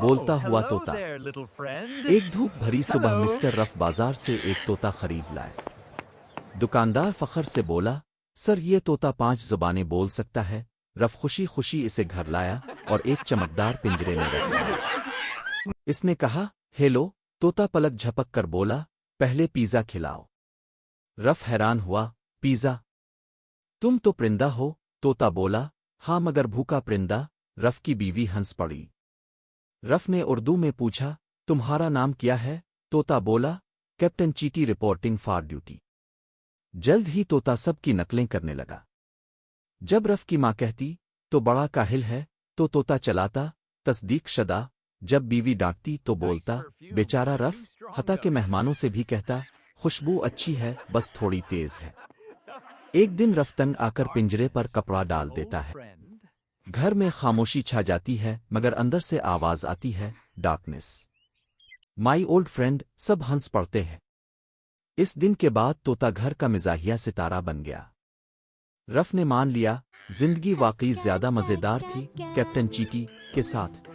بولتا ہوا طوطا۔ there, little friend. ایک دھوپ بھری صبح Hello. مسٹر رف بازار سے ایک طوطا خرید لائے۔ دکاندار فخر سے بولا، سر یہ طوطا 5 زبانیں بول سکتا ہے۔ رف خوشی خوشی اسے گھر لایا اور ایک چمکدار پنجرے میں رکھ دیا۔ اس نے کہا، ہیلو، طوطا پلک جھپک کر بولا، پہلے پیزا کھلاؤ۔ رف حیران ہوا، پیزا؟ تم تو پرندہ ہو؟ طوطا بولا، ہاں مگر بھوکا پرندہ۔ رف کی بیوی ہنس پڑی۔ رف نے اردو میں پوچھا، تمہارا نام کیا ہے؟ طوطا بولا، captain Cheti reporting for duty. جلد ہی طوطا سب کی نقلیں کرنے لگا۔ جب رف کی ماں کہتی تو بڑا کاہل ہے تو طوطا چلاتا تصدیق شدہ، جب بیوی ڈانٹتی تو بولتا بیچارہ رف، حتیٰ کہ مہمانوں سے بھی کہتا خوشبو اچھی ہے بس تھوڑی تیز ہے۔ ایک دن رف تنگ آ کر پنجرے پر کپڑا ڈال دیتا ہے۔ گھر میں خاموشی چھا جاتی ہے مگر اندر سے آواز آتی ہے، ڈارکنیس مائی اولڈ فرینڈ۔ سب ہنس پڑتے ہیں۔ اس دن کے بعد طوطا گھر کا مزاحیہ ستارہ بن گیا۔ رف نے مان لیا، زندگی واقعی زیادہ مزیدار تھی کیپٹن چیٹی کے ساتھ۔